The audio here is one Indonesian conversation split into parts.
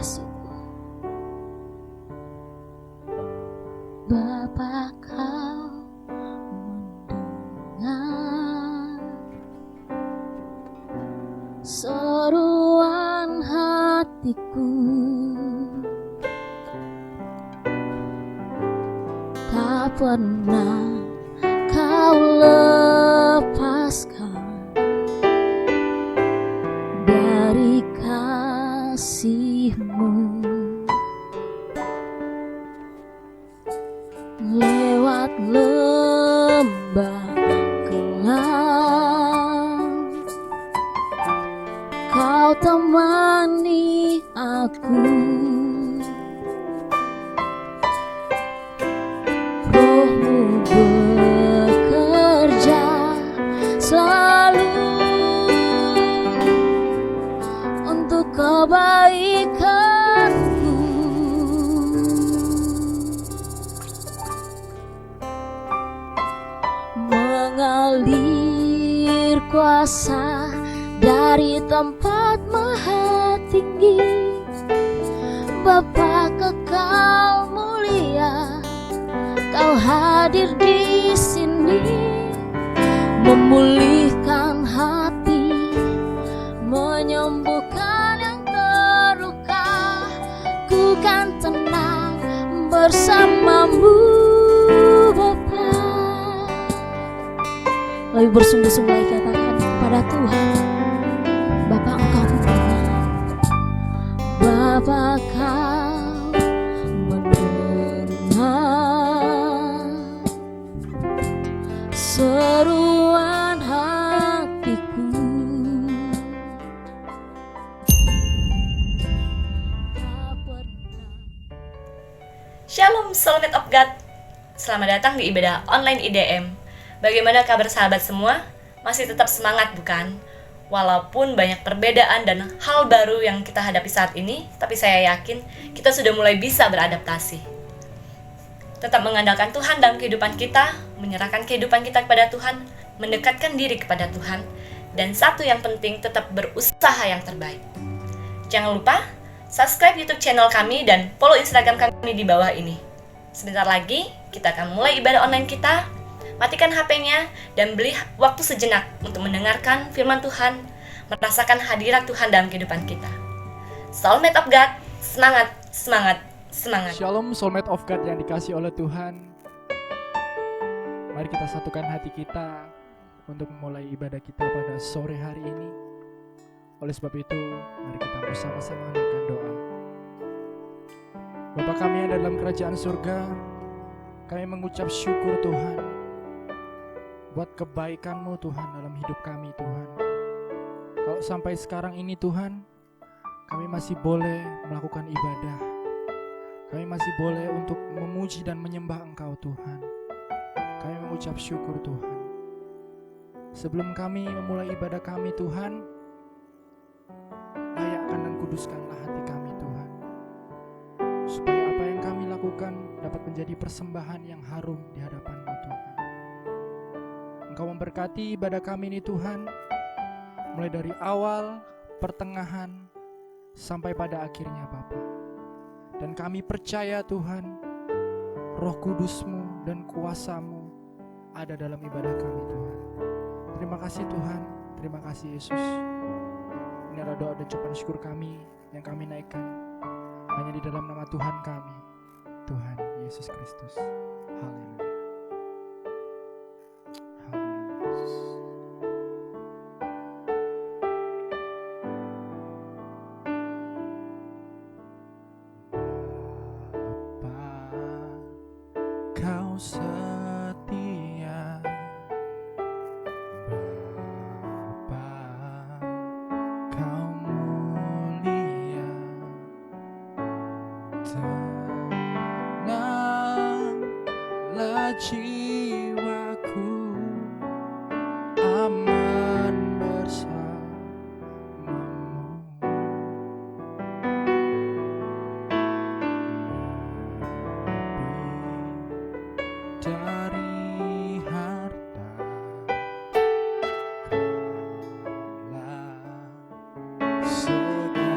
kasih Bapa, Kau mendengar seruan hatiku, tak pernah Kau lepaskan dari kasih-Mu. Lewat lembah gelap, Kau temani aku. Roh-Mu bekerja selalu untuk kebaikanku. Mengalir kuasa dari tempat maha tinggi, Bapa kekal mulia, Kau hadir di sini, memulihkan hati, menyembuhkan yang terluka. Ku kan tenang bersama-Mu, Bapa. Lebih bersungguh-sungguh lagi katakan pada Tuhan, Bapa Engkau mendengar, Bapa Kau mendengar seruan hatiku. Shalom Soulmate of God. Selamat datang di ibadah online IDM. Bagaimana kabar sahabat semua? Masih tetap semangat bukan? Walaupun banyak perbedaan dan hal baru yang kita hadapi saat ini, tapi saya yakin kita sudah mulai bisa beradaptasi. Tetap mengandalkan Tuhan dalam kehidupan kita, menyerahkan kehidupan kita kepada Tuhan, mendekatkan diri kepada Tuhan, dan satu yang penting, tetap berusaha yang terbaik. Jangan lupa subscribe YouTube channel kami dan follow Instagram kami di bawah ini. Sebentar lagi kita akan mulai ibadah online kita. Matikan HP-nya dan beri waktu sejenak untuk mendengarkan firman Tuhan, merasakan hadirat Tuhan dalam kehidupan kita. Soulmate of God, semangat, semangat, semangat. Shalom Soulmate of God yang dikasihi oleh Tuhan. Mari kita satukan hati kita untuk memulai ibadah kita pada sore hari ini. Oleh sebab itu, mari kita bersama-sama menaikkan doa. Bapa kami yang ada dalam kerajaan surga, kami mengucap syukur Tuhan buat kebaikan-Mu Tuhan dalam hidup kami Tuhan. Kalau sampai sekarang ini Tuhan, kami masih boleh melakukan ibadah. Kami masih boleh untuk memuji dan menyembah Engkau Tuhan. Kami mengucap syukur Tuhan. Sebelum kami memulai ibadah kami Tuhan, layakkan dan kuduskanlah hati kami Tuhan, supaya apa yang kami lakukan dapat menjadi persembahan yang harum di hadapan-Mu Tuhan. Engkau memberkati ibadah kami ini Tuhan, mulai dari awal, pertengahan, sampai pada akhirnya Bapa. Dan kami percaya Tuhan, Roh Kudus-Mu dan kuasa-Mu ada dalam ibadah kami Tuhan. Terima kasih Tuhan, terima kasih Yesus. Ini adalah doa dan ucapan syukur kami yang kami naikkan hanya di dalam nama Tuhan kami, Tuhan Yesus Kristus. Haleluya. Kau setia, Bapa, Kau mulia, tenanglah jiwaku, aman bersamamu. Dari harta kalah segalanya,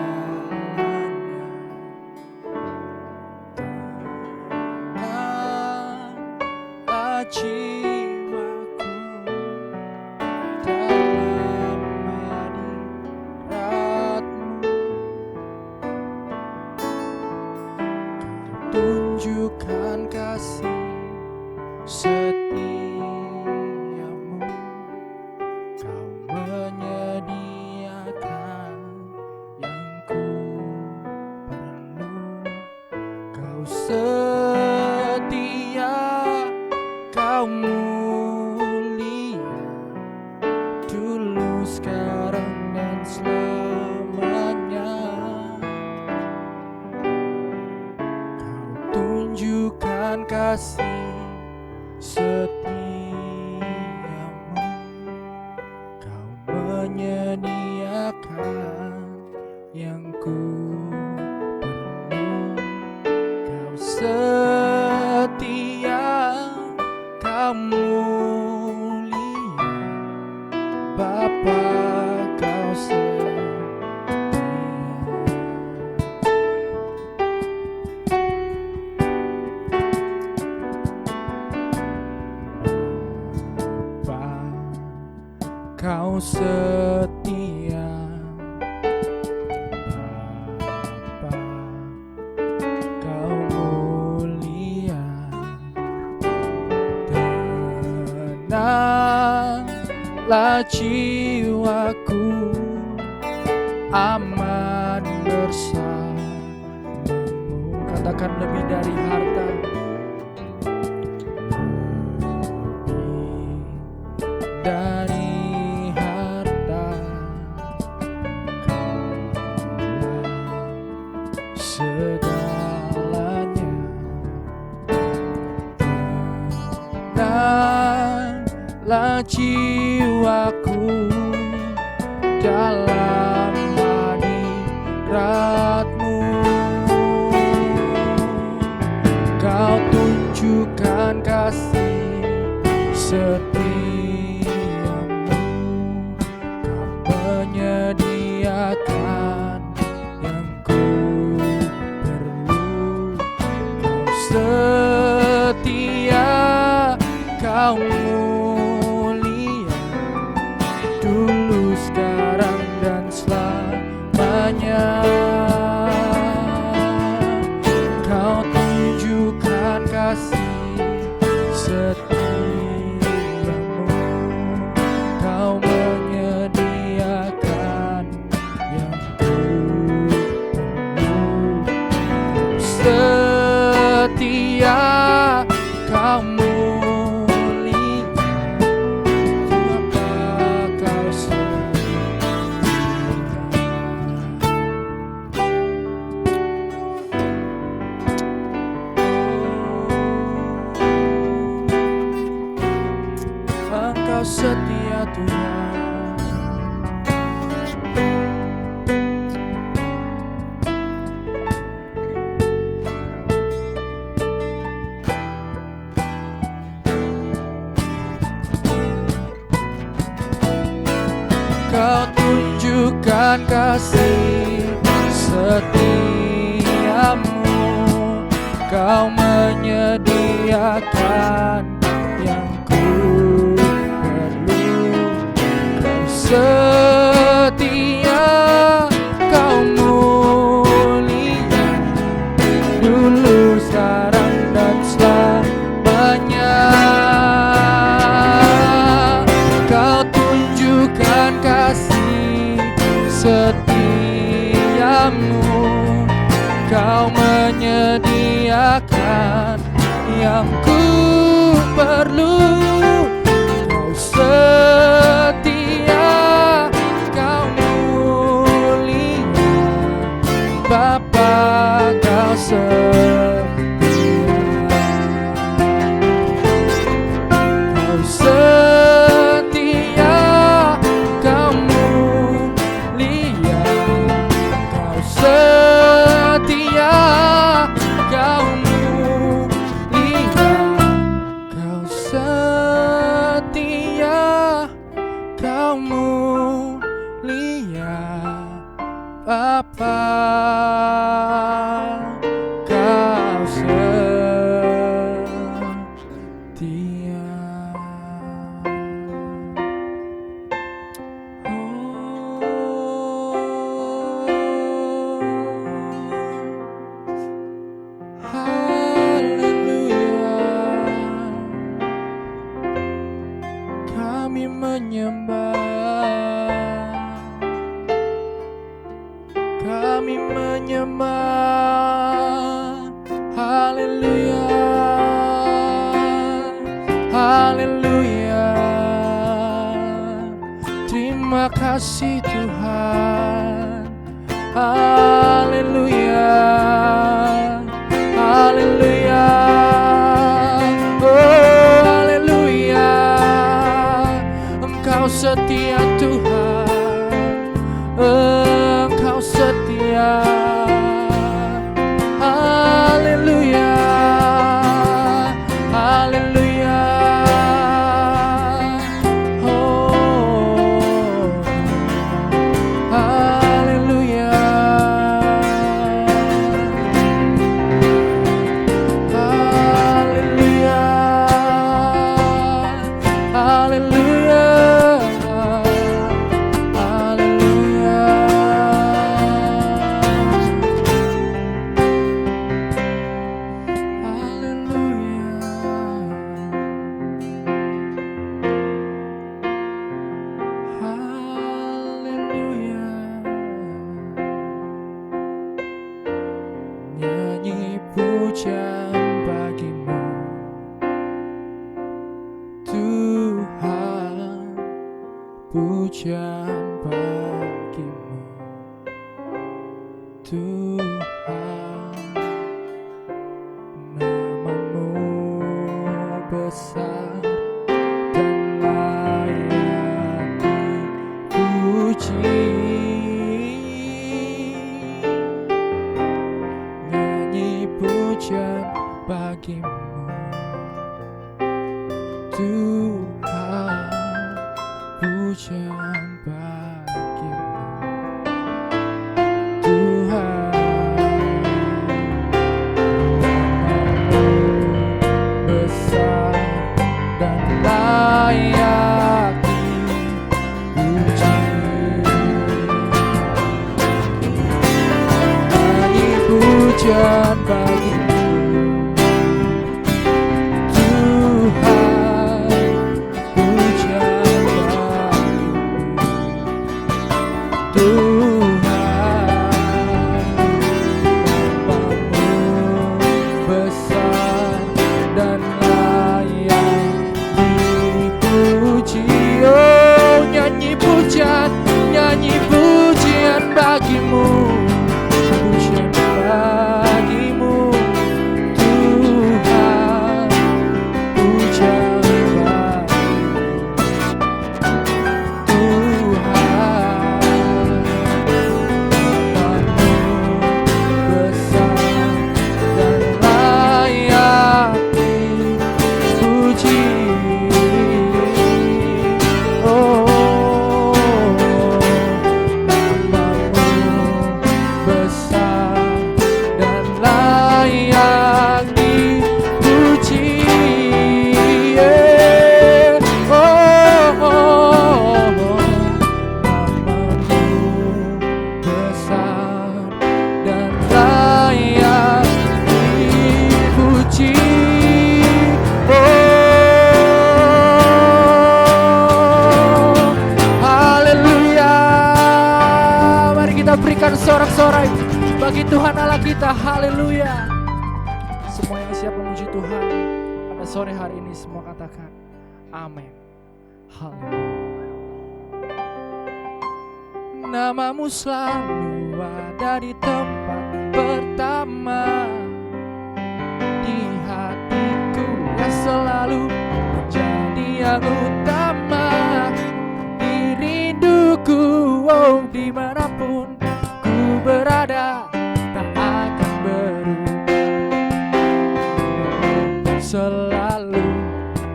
tunjukkan kasih setiamu. Kau menyediakan yang ku perlu. Kau setia, kau mulia, Bapa, kau setia. Kau setia, Bapa, kau mulia. Tenanglah jiwaku, aman bersamamu. Katakan lebih dari harta, lebih dari segalanya. Tenanglah jiwaku dalam hadirat-Mu. Kau tunjukkan kasih setiamu. Kau menyediakan yang ku setia, kau mulia, dulu, sekarang, dan selamanya. Kau tunjukkan kasih setiamu. Kau menyediakan yang ku perlu. Setia, kau mulia, Bapa, kau setia. Engkau setia, Tuhan. Kau tunjukkan kasih setiamu. Kau menyediakan yang ku perlu. Kau setia, kau mulia, dulu, sekarang, dan selamanya. Kau tunjukkan kasih setiamu. Kau menyediakan yang ku perlu. Kau setia, kau mulia, Bapa, kau setia. Kau setia, kau mulia, kau setia, kau mulia, kau setia, kau mulia, Bapa, kau setia. Kami menyembah, kami menyembah. Haleluya, haleluya. Terima kasih Tuhan. Haleluya, haleluya. pujian bagimu Tuhan, pujian bagimu Tuhan, namamu besar dan layak dipuji. Nyanyi pujian bagimu Tuhan, pujian bagimu Tuhan, namamu besar dan layak dipuji. Nyanyi pujian bagimu Tuhan, pujian bagimu Tuhan, namamu besar dan layak dipuji. Oh, nyanyi pujian bagimu, pujian bagimu Tuhan, pujian bagimu Tuhan, namamu besar dan layak dipuji. Oh, namamu besar dan layak dipuji. Yeah. Namamu besar dan layak dipuji. Haleluya. Mari kita berikan sorak-sorai bagi Tuhan Allah kita. Haleluya. Semua yang siap memuji Tuhan pada sore hari ini, semua katakan amin. Haleluya. Namamu selalu ada di tempat pertama di hatiku, yang selalu menjadi yang utama di rinduku. Oh, dimanapun ku berada tak akan berubah, selalu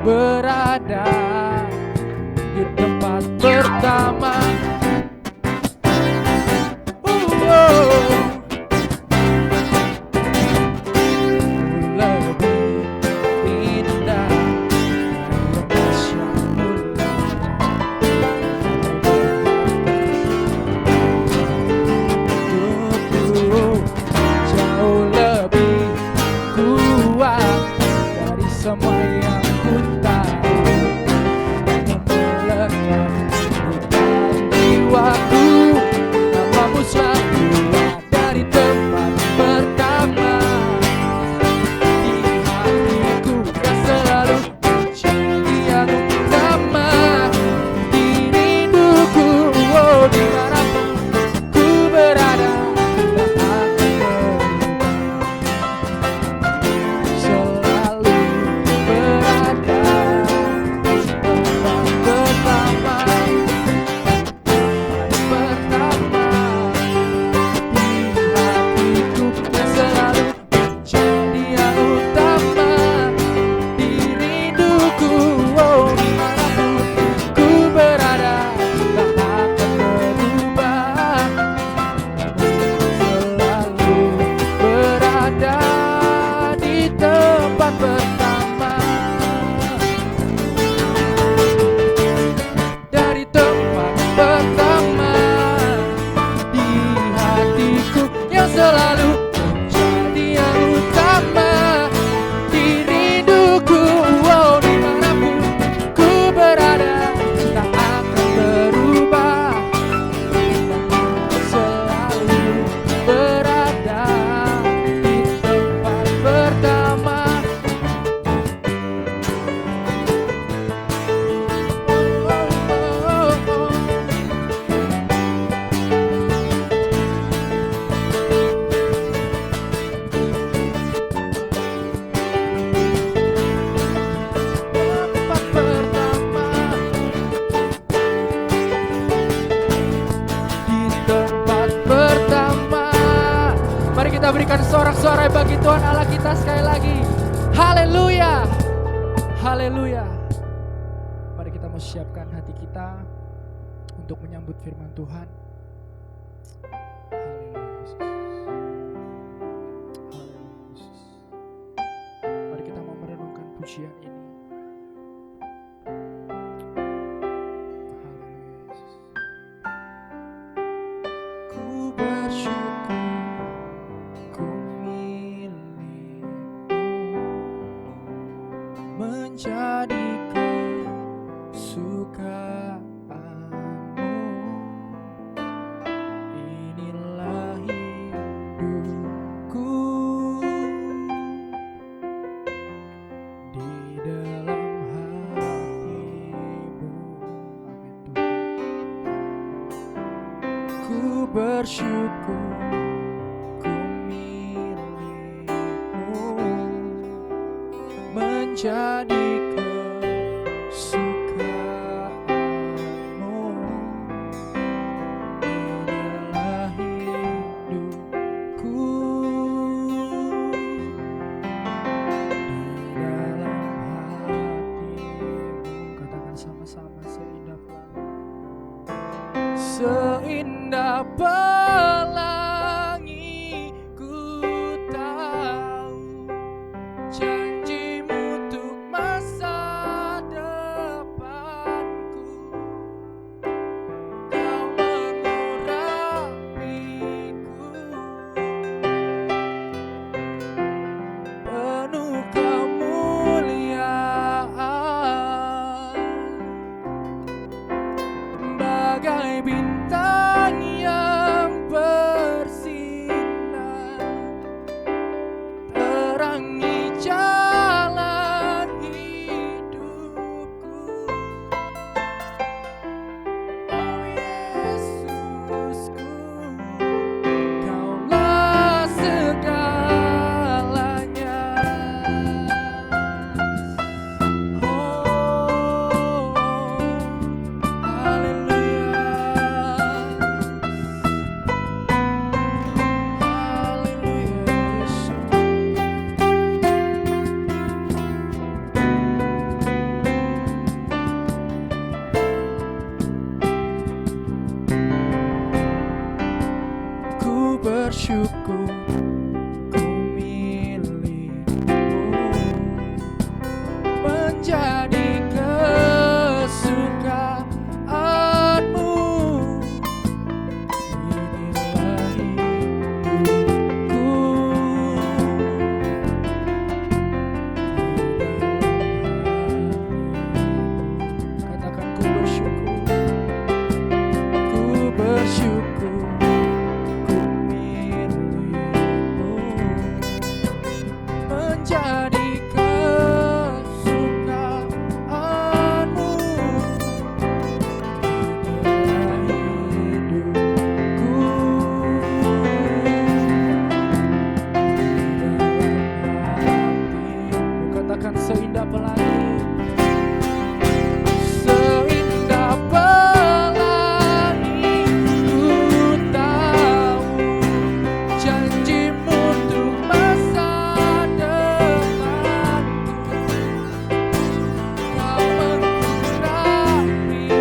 berada di tempat pertama. Lebih indah dari emas yang mulia, kita berikan sorak-sorai bagi Tuhan Allah kita sekali lagi. Haleluya. Haleluya. Mari kita mau siapkan hati kita untuk menyambut firman Tuhan. Haleluya Yesus. Haleluya Yesus. Mari kita mau merenungkan pujian ini. Menjadi kesukaanmu, inilah hidupku di dalam hatimu. Amin Tuhan. Ku bersyukur ku milikmu, menjadi kesukaanmu, inilah hidupku di dalam hatimu. Katakan sama-sama, seindah pelangi, seindah pelangi ku tahu janjimu untuk masa depanku. Kau mengurapiku penuh kemuliaan, bagai bintang yang bersinar, terangi jalan hidupku. Oh Yesusku, Kaulah segalanya. Oh, haleluya. Haleluya Yesus. Ku bersyukur ku milikmu, menjadi kesukaanmu, inilah hidupku di dalam hatimu. Katakan ku bersyukur ku milikmu, menjadi kesukaanmu, inilah hidupku di dalam hatimu. Katakan seindah pelangi, seindah pelangi ku tahu janjimu untuk masa depanku. Kau mengurapiku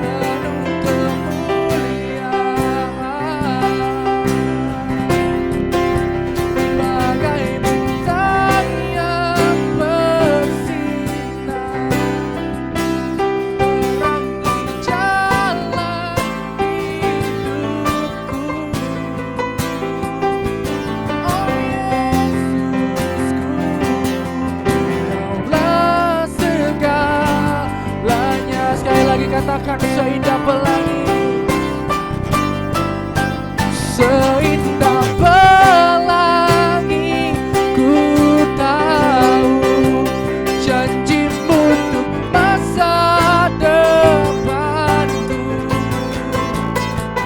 penuh kemuliaan, bagai bintang yang bersinar, terangi jalan hidupku. Oh Yesusku, Kaulah segalanya. Sekali lagi katakan, seindah pelangi, seindah pelangi ku tahu janjimu untuk masa depanku.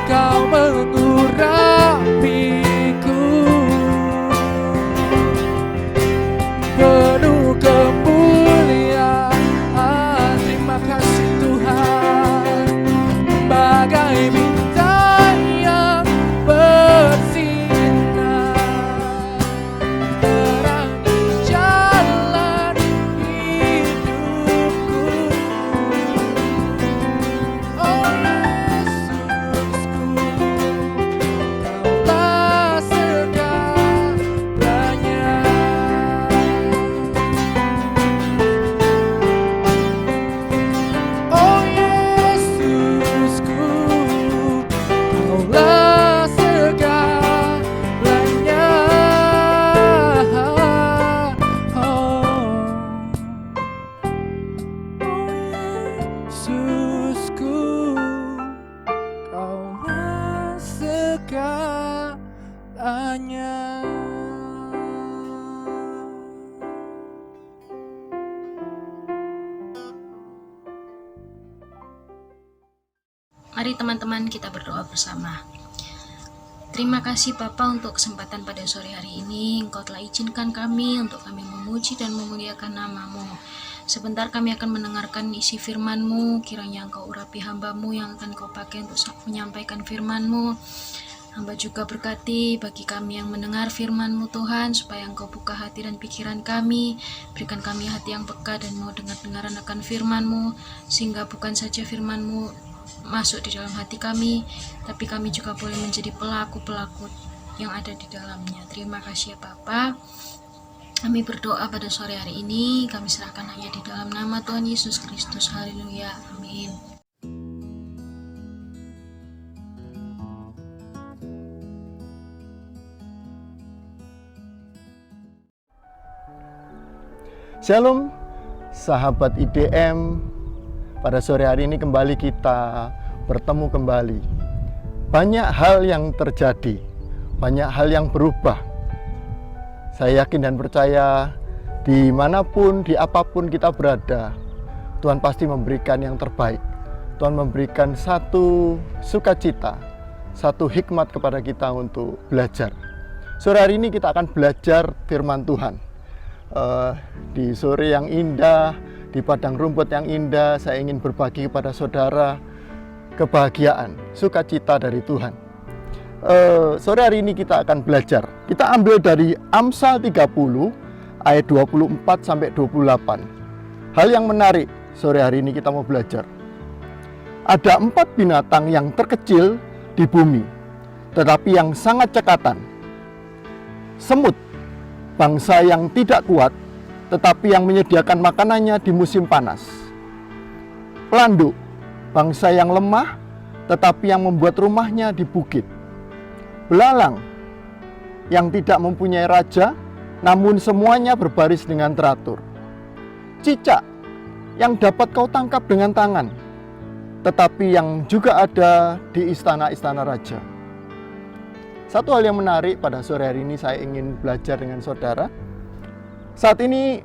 Kau mengurapiku penuh kemuliaan. Terima kasih Tuhan, bagai bintang Engkaulah segalanya. Mari teman-teman kita berdoa bersama. Terima kasih Bapa untuk kesempatan pada sore hari ini. Engkau telah izinkan kami untuk kami memuji dan memuliakan nama-Mu. Sebentar kami akan mendengarkan isi firman-Mu. Kiranya Engkau urapi hamba-Mu yang akan Kau pakai untuk menyampaikan firman-Mu. Hamba juga berkati bagi kami yang mendengar firman-Mu Tuhan, supaya Engkau buka hati dan pikiran kami. Berikan kami hati yang peka dan mau dengar-dengaran akan firman-Mu, sehingga bukan saja firman-Mu masuk di dalam hati kami, tapi kami juga boleh menjadi pelaku-pelaku yang ada di dalamnya. Terima kasih ya Bapa. Kami berdoa pada sore hari ini, kami serahkan hanya di dalam nama Tuhan Yesus Kristus. Haleluya, amin. Shalom, sahabat IDM. Pada sore hari ini kembali kita bertemu kembali. Banyak hal yang terjadi, banyak hal yang berubah. Saya yakin dan percaya dimanapun, di apapun kita berada, Tuhan pasti memberikan yang terbaik. Tuhan memberikan satu sukacita, satu hikmat kepada kita untuk belajar. Sore hari ini kita akan belajar firman Tuhan. Di sore yang indah, di padang rumput yang indah, saya ingin berbagi kepada saudara kebahagiaan, sukacita dari Tuhan. Sore hari ini kita akan belajar. Kita ambil dari Amsal 30 ayat 24 sampai 28. Hal yang menarik, sore hari ini kita mau belajar. Ada 4 binatang yang terkecil di bumi, tetapi yang sangat cekatan. Semut, bangsa yang tidak kuat, tetapi yang menyediakan makanannya di musim panas. Pelanduk, bangsa yang lemah, tetapi yang membuat rumahnya di bukit. Belalang, yang tidak mempunyai raja, namun semuanya berbaris dengan teratur. Cicak, yang dapat kau tangkap dengan tangan, tetapi yang juga ada di istana-istana raja. Satu hal yang menarik pada sore hari ini saya ingin belajar dengan saudara. Saat ini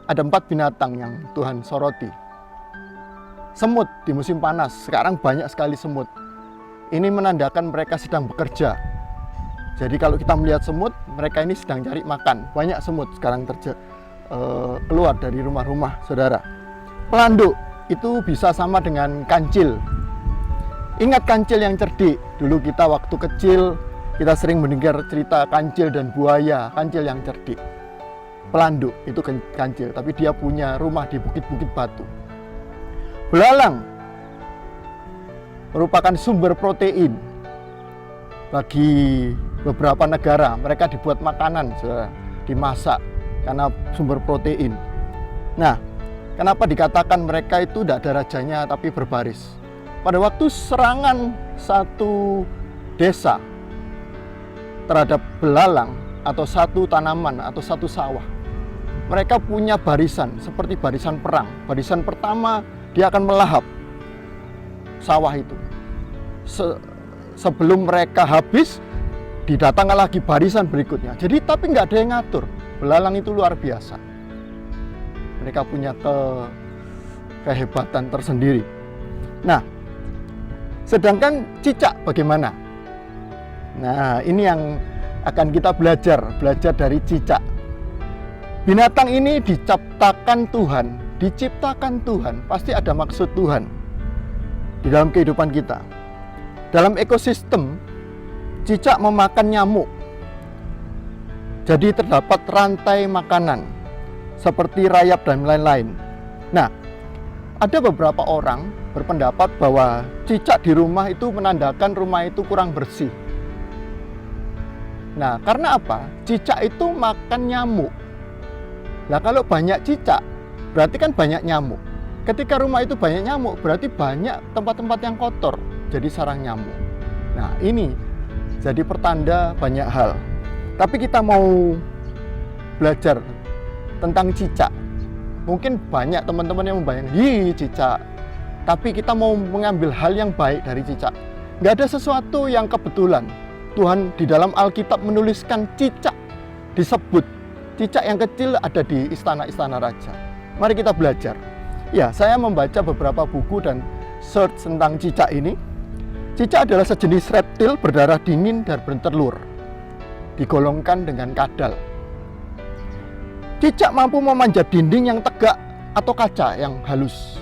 ada 4 binatang yang Tuhan soroti. Semut di musim panas, sekarang banyak sekali semut. Ini menandakan mereka sedang bekerja. Jadi kalau kita melihat semut, mereka ini sedang cari makan. Banyak semut sekarang keluar dari rumah-rumah saudara. Pelanduk itu bisa sama dengan kancil. Ingat kancil yang cerdik? Dulu kita waktu kecil, kita sering mendengar cerita kancil dan buaya, kancil yang cerdik. Pelanduk itu kancil, tapi dia punya rumah di bukit-bukit batu. Belalang merupakan sumber protein bagi beberapa negara. Mereka dibuat makanan, dimasak karena sumber protein. Nah, kenapa dikatakan mereka itu tidak ada rajanya tapi berbaris? Pada waktu serangan satu desa terhadap belalang atau satu tanaman atau satu sawah, mereka punya barisan seperti barisan perang. Barisan pertama dia akan melahap sawah itu. Sebelum mereka habis, didatangkan lagi barisan berikutnya. Jadi tapi nggak ada yang ngatur. Belalang itu luar biasa. Mereka punya kehebatan tersendiri. Nah, sedangkan cicak bagaimana? Nah, ini yang akan kita belajar dari cicak. Binatang ini diciptakan Tuhan, pasti ada maksud Tuhan di dalam kehidupan kita. Dalam ekosistem, cicak memakan nyamuk. Jadi terdapat rantai makanan seperti rayap dan lain-lain. Nah, ada beberapa orang berpendapat bahwa cicak di rumah itu menandakan rumah itu kurang bersih. Nah, karena apa? Cicak itu makan nyamuk. Nah, kalau banyak cicak, berarti kan banyak nyamuk. Ketika rumah itu banyak nyamuk, berarti banyak tempat-tempat yang kotor, jadi sarang nyamuk. Nah, ini jadi pertanda banyak hal. Tapi kita mau belajar tentang cicak. Mungkin banyak teman-teman yang membayangkan, cicak. Tapi kita mau mengambil hal yang baik dari cicak. Nggak ada sesuatu yang kebetulan. Tuhan di dalam Alkitab menuliskan cicak disebut. Cicak yang kecil ada di istana-istana raja. Mari kita belajar. Ya, saya membaca beberapa buku dan search tentang cicak ini. Cicak adalah sejenis reptil berdarah dingin dan bertelur, digolongkan dengan kadal. Cicak mampu memanjat dinding yang tegak atau kaca yang halus.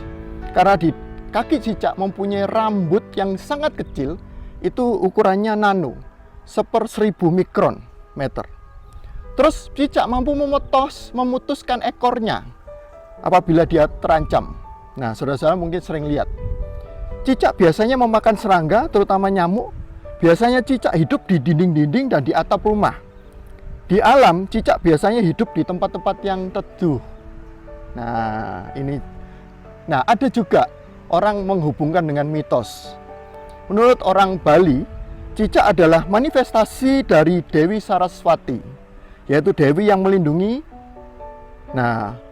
Karena di kaki cicak mempunyai rambut yang sangat kecil, itu ukurannya nano, 1/1000 mikron meter. Terus cicak mampu memutuskan ekornya apabila dia terancam. Nah, saudara-saudara mungkin sering lihat. Cicak biasanya memakan serangga, terutama nyamuk. Biasanya cicak hidup di dinding-dinding dan di atap rumah. Di alam, cicak biasanya hidup di tempat-tempat yang teduh. Nah, ada juga orang menghubungkan dengan mitos. Menurut orang Bali, cicak adalah manifestasi dari Dewi Saraswati, yaitu Dewi yang melindungi,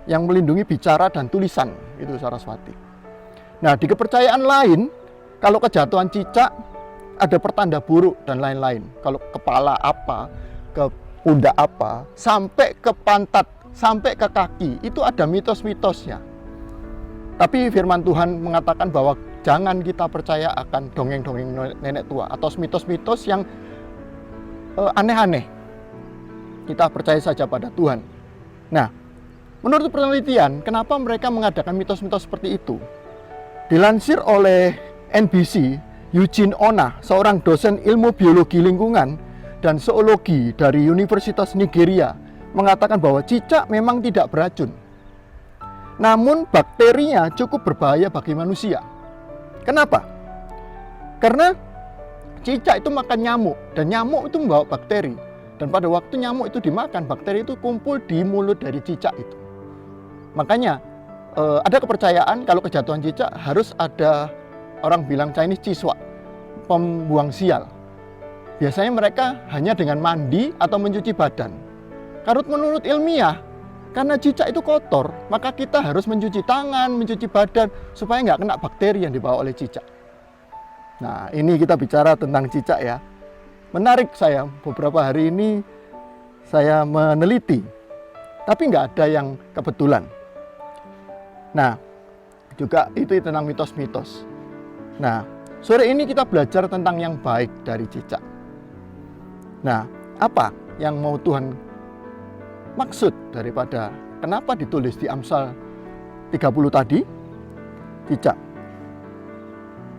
yang melindungi bicara dan tulisan, itu Saraswati. Nah, di kepercayaan lain, kalau kejatuhan cicak ada pertanda buruk dan lain-lain. Kalau kepala apa, ke pundak apa, sampai ke pantat, sampai ke kaki, itu ada mitos-mitosnya. Tapi firman Tuhan mengatakan bahwa jangan kita percaya akan dongeng-dongeng nenek tua atau mitos-mitos yang aneh-aneh. Kita percaya saja pada Tuhan. Nah, menurut penelitian, kenapa mereka mengadakan mitos-mitos seperti itu? Dilansir oleh NBC, Eugene Ona, seorang dosen ilmu biologi lingkungan dan zoologi dari Universitas Nigeria, mengatakan bahwa cicak memang tidak beracun. Namun bakterinya cukup berbahaya bagi manusia. Kenapa? Karena cicak itu makan nyamuk, dan nyamuk itu membawa bakteri. Dan pada waktu nyamuk itu dimakan, bakteri itu kumpul di mulut dari cicak itu. Makanya ada kepercayaan kalau kejatuhan cicak harus ada, orang bilang Chinese ciswa, pembuang sial. Biasanya mereka hanya dengan mandi atau mencuci badan. Karena menurut ilmiah, karena cicak itu kotor, maka kita harus mencuci tangan, mencuci badan, supaya nggak kena bakteri yang dibawa oleh cicak. Nah, ini kita bicara tentang cicak ya. Menarik, saya beberapa hari ini saya meneliti, tapi nggak ada yang kebetulan. Nah, juga itu tentang mitos-mitos. Nah, sore ini kita belajar tentang yang baik dari cicak. Nah, apa yang mau Tuhan maksud daripada kenapa ditulis di Amsal 30 tadi? Cicak.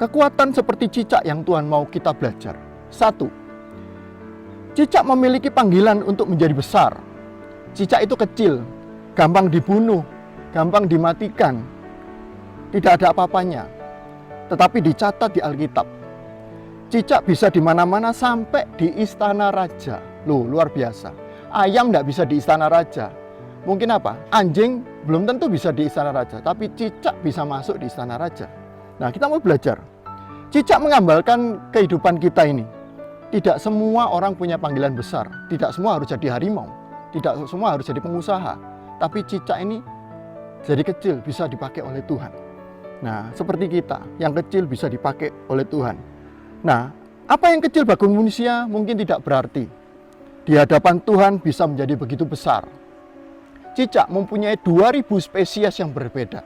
Kekuatan seperti cicak yang Tuhan mau kita belajar. 1. Cicak memiliki panggilan untuk menjadi besar. Cicak itu kecil, gampang dibunuh, gampang dimatikan, tidak ada apa-apanya. Tetapi dicatat di Alkitab, cicak bisa di mana-mana sampai di istana raja. Loh, luar biasa. Ayam tidak bisa di istana raja. Mungkin apa? Anjing belum tentu bisa di istana raja, tapi cicak bisa masuk di istana raja. Nah, kita mau belajar. Cicak menggambarkan kehidupan kita ini. Tidak semua orang punya panggilan besar. Tidak semua harus jadi harimau. Tidak semua harus jadi pengusaha. Tapi cicak ini jadi kecil bisa dipakai oleh Tuhan. Nah, seperti kita, yang kecil bisa dipakai oleh Tuhan. Nah, apa yang kecil bagi manusia mungkin tidak berarti. Di hadapan Tuhan bisa menjadi begitu besar. Cicak mempunyai 2000 spesies yang berbeda.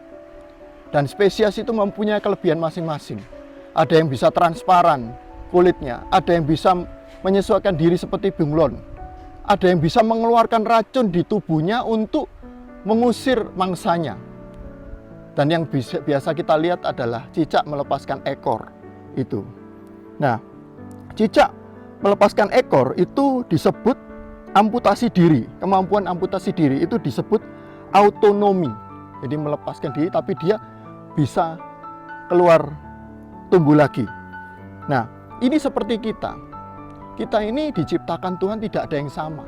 Dan spesies itu mempunyai kelebihan masing-masing. Ada yang bisa transparan kulitnya, ada yang bisa menyesuaikan diri seperti bunglon. Ada yang bisa mengeluarkan racun di tubuhnya untuk mengusir mangsanya. Dan yang biasa kita lihat adalah cicak melepaskan ekor itu. Nah, cicak melepaskan ekor itu disebut amputasi diri. Kemampuan amputasi diri itu disebut autonomi. Jadi melepaskan diri tapi dia bisa keluar tumbuh lagi. Nah, ini seperti kita. Kita ini diciptakan Tuhan tidak ada yang sama.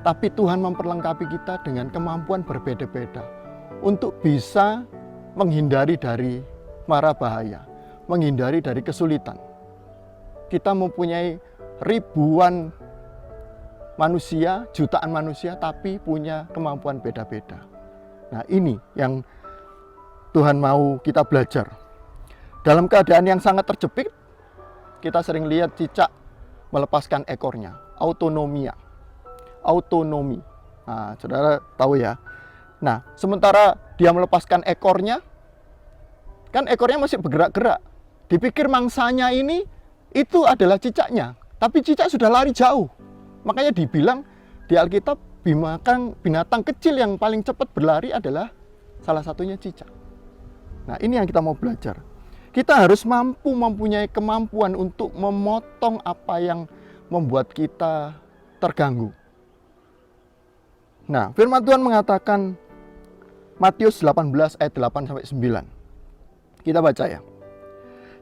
Tapi Tuhan memperlengkapi kita dengan kemampuan berbeda-beda untuk bisa menghindari dari mara bahaya, menghindari dari kesulitan. Kita mempunyai ribuan manusia, jutaan manusia, tapi punya kemampuan beda-beda. Nah, ini yang Tuhan mau kita belajar. Dalam keadaan yang sangat terjepit, kita sering lihat cicak melepaskan ekornya, autonomi. Nah, saudara tahu ya. Nah, sementara dia melepaskan ekornya, kan ekornya masih bergerak-gerak. Dipikir mangsanya ini itu adalah cicaknya, tapi cicak sudah lari jauh. Makanya dibilang di Alkitab binatang kecil yang paling cepat berlari adalah salah satunya cicak. Nah, ini yang kita mau belajar. Kita harus mempunyai kemampuan untuk memotong apa yang membuat kita terganggu. Nah, firman Tuhan mengatakan Matius 18 ayat 8-9. Kita baca ya.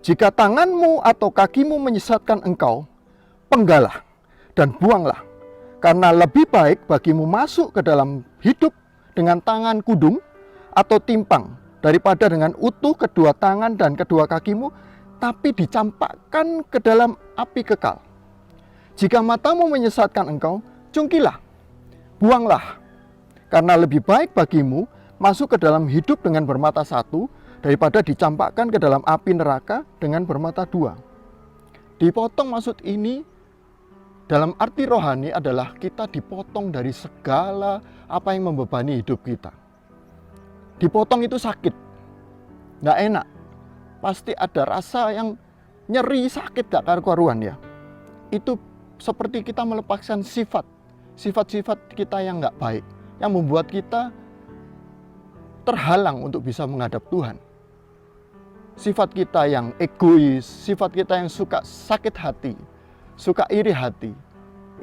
Jika tanganmu atau kakimu menyesatkan engkau, penggalah dan buanglah. Karena lebih baik bagimu masuk ke dalam hidup dengan tangan kudung atau timpang, daripada dengan utuh kedua tangan dan kedua kakimu, tapi dicampakkan ke dalam api kekal. Jika matamu menyesatkan engkau, cungkilah, buanglah. Karena lebih baik bagimu masuk ke dalam hidup dengan bermata satu, daripada dicampakkan ke dalam api neraka dengan bermata dua. Dipotong maksud ini dalam arti rohani adalah kita dipotong dari segala apa yang membebani hidup kita. Dipotong itu sakit, nggak enak. Pasti ada rasa yang nyeri, sakit, gak karu-karuan ya. Itu seperti kita melepaskan sifat-sifat kita yang nggak baik, yang membuat kita terhalang untuk bisa menghadap Tuhan. Sifat kita yang egois, sifat kita yang suka sakit hati, suka iri hati,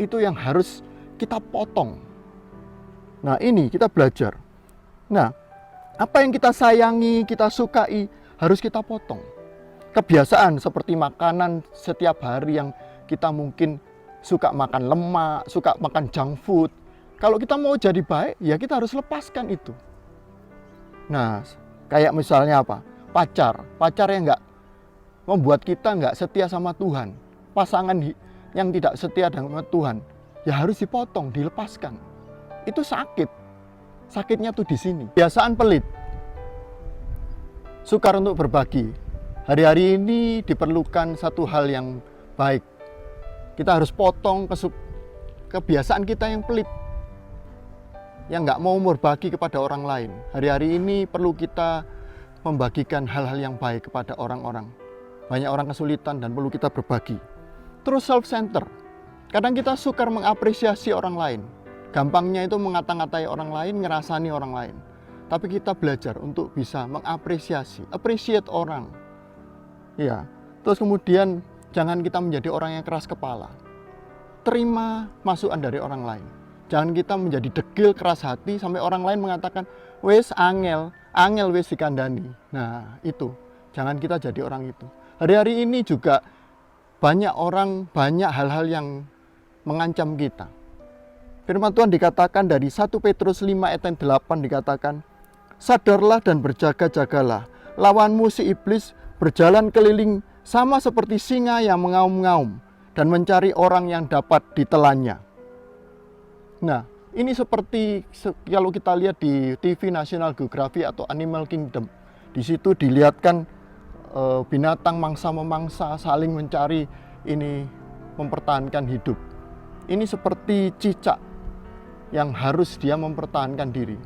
itu yang harus kita potong. Nah, ini kita belajar. Nah, apa yang kita sayangi, kita sukai, harus kita potong. Kebiasaan seperti makanan setiap hari yang kita mungkin suka makan lemak, suka makan junk food. Kalau kita mau jadi baik, ya kita harus lepaskan itu. Nah, kayak misalnya apa? Pacar yang nggak membuat kita nggak setia sama Tuhan. Pasangan yang tidak setia dengan Tuhan, ya harus dipotong, dilepaskan. Itu sakit. Sakitnya tuh di sini. Kebiasaan pelit, sukar untuk berbagi. Hari-hari ini diperlukan satu hal yang baik. Kita harus potong kebiasaan kita yang pelit, yang nggak mau berbagi kepada orang lain. Hari-hari ini perlu kita membagikan hal-hal yang baik kepada orang-orang. Banyak orang kesulitan dan perlu kita berbagi. Terus self-center. Kadang kita sukar mengapresiasi orang lain. Gampangnya itu mengata-ngatai orang lain, ngerasani orang lain. Tapi kita belajar untuk bisa mengapresiasi, appreciate orang. Ya. Terus kemudian jangan kita menjadi orang yang keras kepala. Terima masukan dari orang lain. Jangan kita menjadi degil, keras hati sampai orang lain mengatakan, wes angel wes dikandani. Nah, itu. Jangan kita jadi orang itu. Hari-hari ini juga banyak hal-hal yang mengancam kita. Firman Tuhan dikatakan dari 1 Petrus 5 ayat 8 dikatakan, sadarlah dan berjaga-jagalah. Lawanmu si iblis berjalan keliling sama seperti singa yang mengaum-ngaum dan mencari orang yang dapat ditelannya. Nah, ini seperti kalau kita lihat di TV National Geographic atau Animal Kingdom. Di situ dilihatkan binatang mangsa-memangsa saling mencari ini, mempertahankan hidup. Ini seperti cicak yang harus dia mempertahankan diri.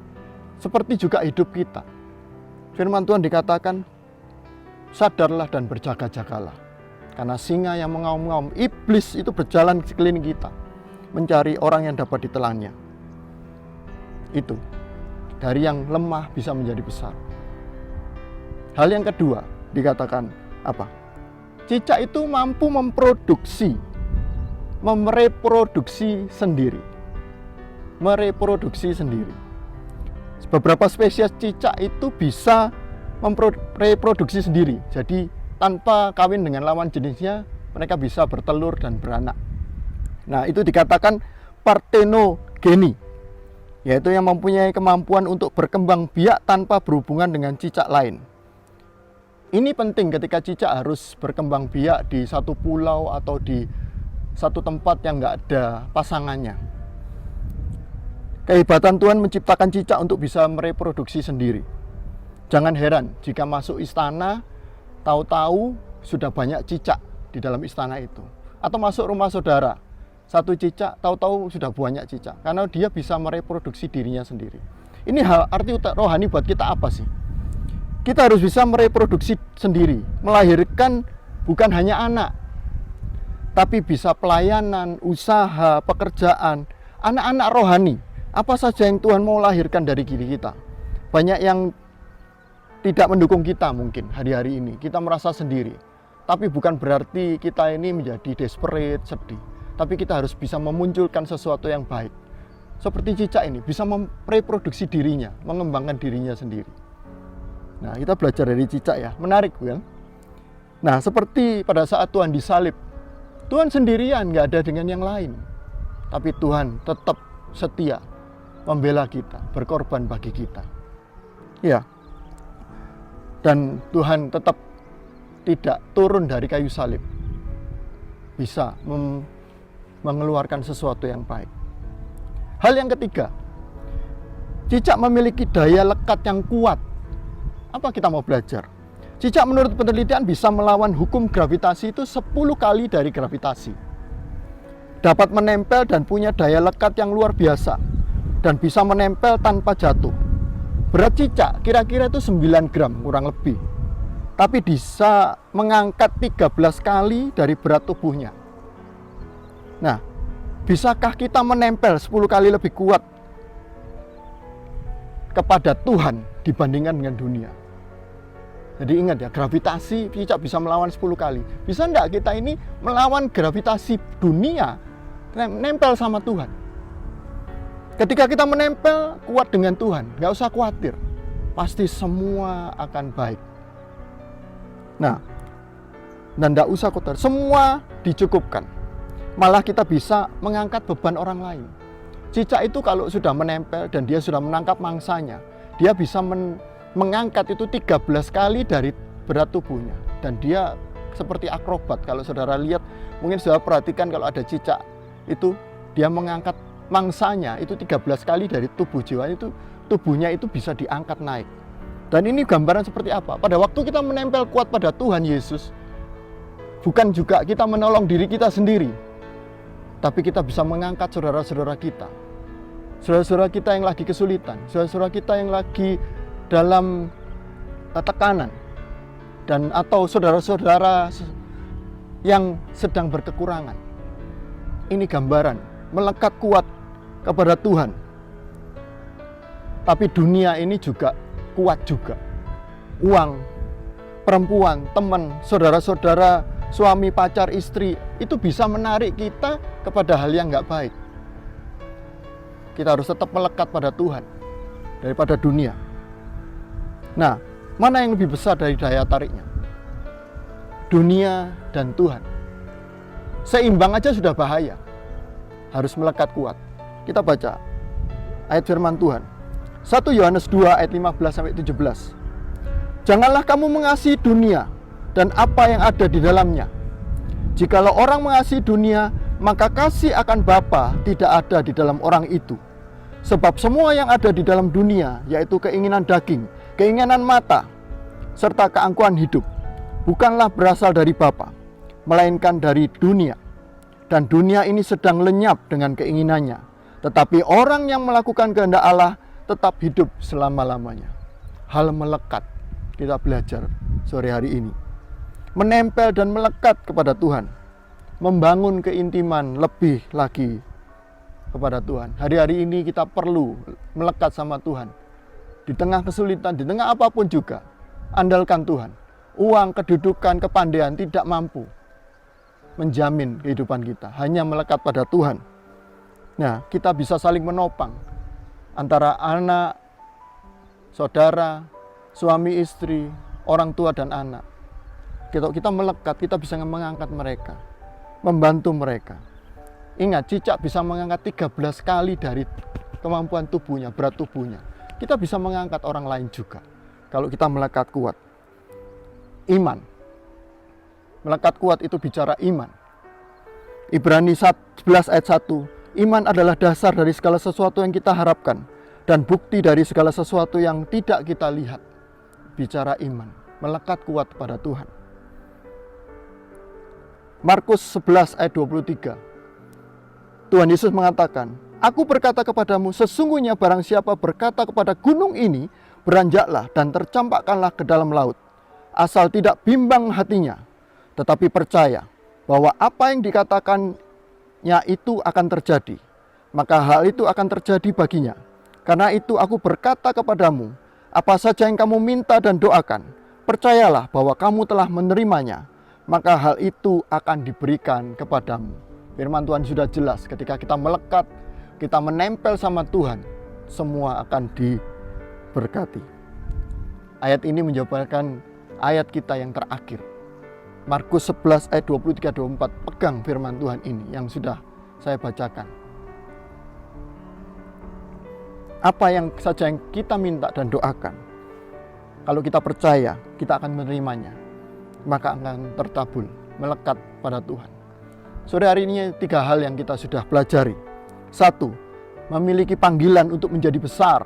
Seperti juga hidup kita. Firman Tuhan dikatakan, sadarlah dan berjaga-jagalah. Karena singa yang mengaum-ngaum, iblis itu berjalan di sekeliling kita, mencari orang yang dapat ditelannya. Itu, dari yang lemah bisa menjadi besar. Hal yang kedua, dikatakan apa? Cicak itu mampu mereproduksi sendiri. Beberapa spesies cicak itu bisa mereproduksi sendiri. Jadi tanpa kawin dengan lawan jenisnya, mereka bisa bertelur dan beranak. Nah, itu dikatakan partenogeni, yaitu yang mempunyai kemampuan untuk berkembang biak tanpa berhubungan dengan cicak lain. Ini penting ketika cicak harus berkembang biak di satu pulau atau di satu tempat yang nggak ada pasangannya. Kehebatan Tuhan menciptakan cicak untuk bisa mereproduksi sendiri. Jangan heran jika masuk istana, tahu-tahu sudah banyak cicak di di dalam istana itu. Atau masuk rumah saudara, satu cicak, tahu-tahu sudah banyak cicak, karena dia bisa mereproduksi dirinya sendiri. Ini hal arti rohani buat kita apa sih? Kita harus bisa mereproduksi sendiri, melahirkan bukan hanya anak, tapi bisa pelayanan, usaha, pekerjaan, anak-anak rohani. Apa saja yang Tuhan mau lahirkan dari diri kita. Banyak yang tidak mendukung kita mungkin hari-hari ini. Kita merasa sendiri. Tapi bukan berarti kita ini menjadi desperate, sedih. Tapi kita harus bisa memunculkan sesuatu yang baik. Seperti cicak ini, bisa mereproduksi dirinya, mengembangkan dirinya sendiri. Nah, kita belajar dari cicak ya, menarik kan? Nah, seperti pada saat Tuhan disalib, Tuhan sendirian, nggak ada dengan yang lain. Tapi Tuhan tetap setia, membela kita, berkorban bagi kita. Ya. Dan Tuhan tetap tidak turun dari kayu salib. Bisa mengeluarkan sesuatu yang baik. Hal yang ketiga, cicak memiliki daya lekat yang kuat. Apa kita mau belajar? Cicak menurut penelitian bisa melawan hukum gravitasi itu 10 kali dari gravitasi. Dapat menempel dan punya daya lekat yang luar biasa. Dan bisa menempel tanpa jatuh. Berat cicak kira-kira itu 9 gram kurang lebih. Tapi bisa mengangkat 13 kali dari berat tubuhnya. Nah, bisakah kita menempel 10 kali lebih kuat kepada Tuhan dibandingkan dengan dunia? Jadi ingat ya, gravitasi cicak bisa melawan 10 kali. Bisa enggak kita ini melawan gravitasi dunia, nempel sama Tuhan? Ketika kita menempel kuat dengan Tuhan, nggak usah khawatir. Pasti semua akan baik. Nah, dan nggak usah khawatir, semua dicukupkan. Malah kita bisa mengangkat beban orang lain. Cicak itu kalau sudah menempel dan dia sudah menangkap mangsanya, dia bisa mengangkat itu 13 kali dari berat tubuhnya. Dan dia seperti akrobat. Kalau saudara lihat, mungkin saudara perhatikan kalau ada cicak itu, dia mengangkat mangsanya itu 13 kali dari tubuh jiwa itu, tubuhnya itu bisa diangkat naik. Dan ini gambaran seperti apa? Pada waktu kita menempel kuat pada Tuhan Yesus, bukan juga kita menolong diri kita sendiri, tapi kita bisa mengangkat saudara-saudara kita. Saudara-saudara kita yang lagi kesulitan, saudara-saudara kita yang lagi dalam tekanan, dan atau saudara-saudara yang sedang berkekurangan. Ini gambaran melekat kuat kepada Tuhan. Tapi dunia ini juga kuat juga. Uang, perempuan, teman, saudara-saudara, suami, pacar, istri, itu bisa menarik kita kepada hal yang nggak baik. Kita harus tetap melekat pada Tuhan daripada dunia. Nah, mana yang lebih besar dari daya tariknya? Dunia dan Tuhan. Seimbang aja sudah bahaya. Harus melekat kuat. Kita baca ayat firman Tuhan. 1 Yohanes 2 ayat 15-17. Janganlah kamu mengasihi dunia dan apa yang ada di dalamnya. Jikalau orang mengasihi dunia, maka kasih akan Bapa tidak ada di dalam orang itu. Sebab semua yang ada di dalam dunia, yaitu keinginan daging, keinginan mata, serta keangkuhan hidup, bukanlah berasal dari Bapa, melainkan dari dunia. Dan dunia ini sedang lenyap dengan keinginannya. Tetapi orang yang melakukan kehendak Allah tetap hidup selama-lamanya. Hal melekat kita belajar sore hari ini. Menempel dan melekat kepada Tuhan. Membangun keintiman lebih lagi kepada Tuhan. Hari-hari ini kita perlu melekat sama Tuhan. Di tengah kesulitan, di tengah apapun juga, andalkan Tuhan. Uang, kedudukan, kepandaian tidak mampu menjamin kehidupan kita, hanya melekat pada Tuhan. Nah, kita bisa saling menopang antara anak, saudara, suami istri, orang tua dan anak. Kita melekat, kita bisa mengangkat mereka, membantu mereka. Ingat, cicak bisa mengangkat 13 kali dari kemampuan tubuhnya, berat tubuhnya. Kita bisa mengangkat orang lain juga kalau kita melekat kuat. Iman. Melekat kuat itu bicara iman. Ibrani 11 ayat 1. Iman adalah dasar dari segala sesuatu yang kita harapkan dan bukti dari segala sesuatu yang tidak kita lihat. Bicara iman, melekat kuat pada Tuhan. Markus 11 ayat 23. Tuhan Yesus mengatakan, "Aku berkata kepadamu, sesungguhnya barang siapa berkata kepada gunung ini, beranjaklah dan tercampakkanlah ke dalam laut, asal tidak bimbang hatinya, tetapi percaya bahwa apa yang dikatakannya itu akan terjadi, maka hal itu akan terjadi baginya. Karena itu aku berkata kepadamu, apa saja yang kamu minta dan doakan, percayalah bahwa kamu telah menerimanya, maka hal itu akan diberikan kepadamu." Firman Tuhan sudah jelas, ketika kita melekat, kita menempel sama Tuhan, semua akan diberkati. Ayat ini menjabarkan ayat kita yang terakhir. Markus 11 ayat 23-24, pegang firman Tuhan ini yang sudah saya bacakan. Apa yang saja yang kita minta dan doakan, kalau kita percaya, kita akan menerimanya, maka akan tertabul, melekat pada Tuhan. Sore hari ini 3 hal yang kita sudah pelajari. 1, memiliki panggilan untuk menjadi besar.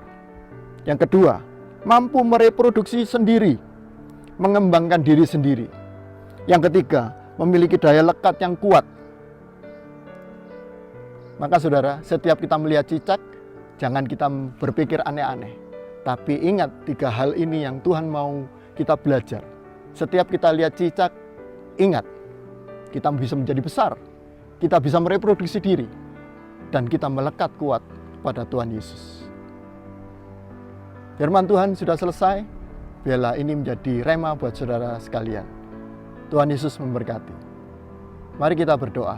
Yang kedua, mampu mereproduksi sendiri, mengembangkan diri sendiri. Yang ketiga, memiliki daya lekat yang kuat. Maka saudara, setiap kita melihat cicak, jangan kita berpikir aneh-aneh. Tapi ingat 3 hal ini yang Tuhan mau kita belajar. Setiap kita lihat cicak, ingat, kita bisa menjadi besar. Kita bisa mereproduksi diri. Dan kita melekat kuat pada Tuhan Yesus. Firman Tuhan sudah selesai. Biarlah ini menjadi rema buat saudara sekalian. Tuhan Yesus memberkati. Mari kita berdoa.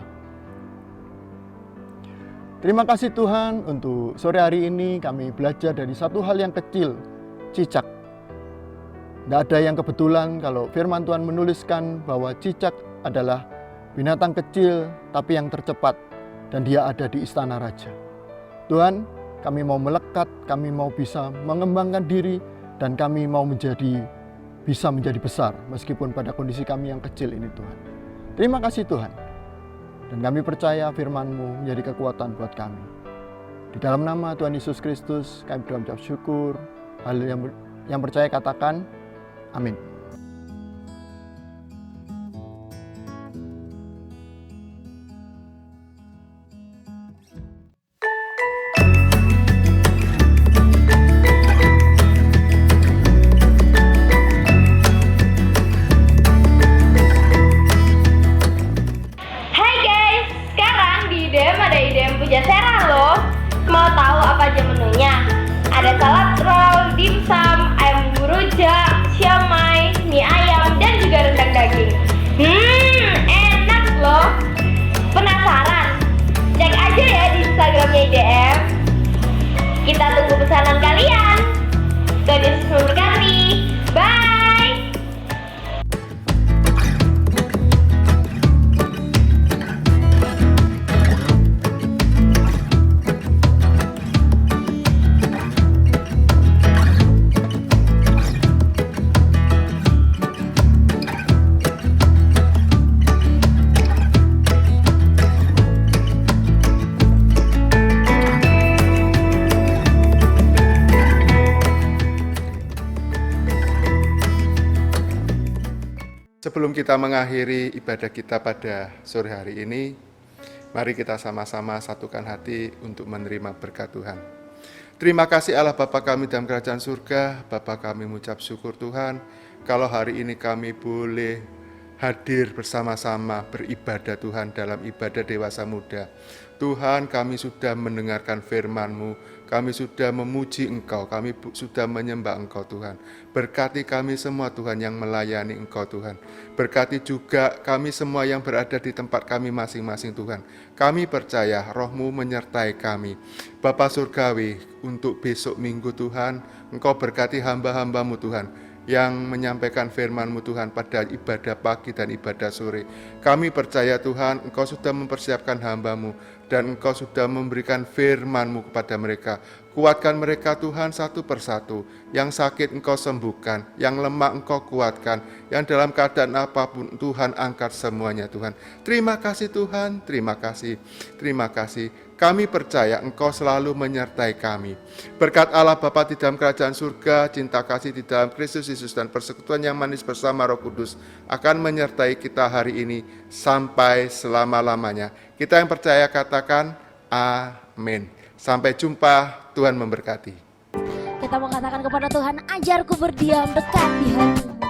Terima kasih Tuhan untuk sore hari ini kami belajar dari satu hal yang kecil, cicak. Tidak ada yang kebetulan kalau firman Tuhan menuliskan bahwa cicak adalah binatang kecil tapi yang tercepat dan dia ada di istana raja. Tuhan, kami mau melekat, kami mau bisa mengembangkan diri dan kami mau bisa menjadi besar meskipun pada kondisi kami yang kecil ini Tuhan. Terima kasih Tuhan. Dan kami percaya firman-Mu menjadi kekuatan buat kami. Di dalam nama Tuhan Yesus Kristus kami berdoa syukur. Hal yang percaya katakan amin. Mau tahu apa aja menunya? Ada salad roll, dimsum, ayam rujak, siomay, mie ayam, dan juga rendang daging. Enak loh. Penasaran? Cek aja ya di Instagramnya IDM. Kita tunggu pesanan kalian. Tuhan Yesus memberkati. Bye. Sebelum kita mengakhiri ibadah kita pada sore hari ini, mari kita sama-sama satukan hati untuk menerima berkat Tuhan. Terima kasih Allah Bapa kami dalam kerajaan surga. Bapa kami mengucap syukur Tuhan, kalau hari ini kami boleh hadir bersama-sama beribadah Tuhan dalam ibadah dewasa muda. Tuhan, kami sudah mendengarkan firman-Mu, kami sudah memuji Engkau, kami sudah menyembah Engkau Tuhan. Berkati kami semua Tuhan yang melayani Engkau Tuhan. Berkati juga kami semua yang berada di tempat kami masing-masing Tuhan. Kami percaya Roh-Mu menyertai kami. Bapa Surgawi, untuk besok minggu Tuhan, Engkau berkati hamba-hamba-Mu Tuhan, yang menyampaikan firman-Mu Tuhan pada ibadah pagi dan ibadah sore. Kami percaya Tuhan, Engkau sudah mempersiapkan hamba-Mu dan Engkau sudah memberikan firman-Mu kepada mereka. Kuatkan mereka Tuhan satu persatu. Yang sakit Engkau sembuhkan, yang lemah Engkau kuatkan, yang dalam keadaan apapun Tuhan angkat semuanya Tuhan. Terima kasih Tuhan, terima kasih, terima kasih. Kami percaya Engkau selalu menyertai kami. Berkat Allah Bapa di dalam kerajaan surga, cinta kasih di dalam Kristus Yesus dan persekutuan yang manis bersama Roh Kudus akan menyertai kita hari ini sampai selama-lamanya. Kita yang percaya katakan amin. Sampai jumpa, Tuhan memberkati. Kita mau katakan kepada Tuhan, ajarku berdiam dekat di hati-Mu.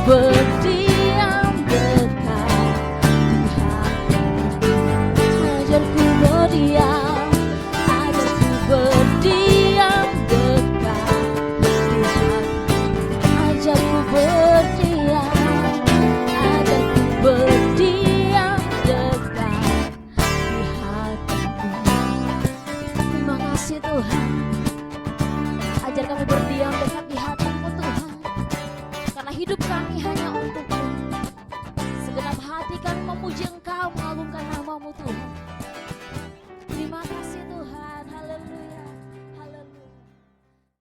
Berdiam dekat memuji Engkau,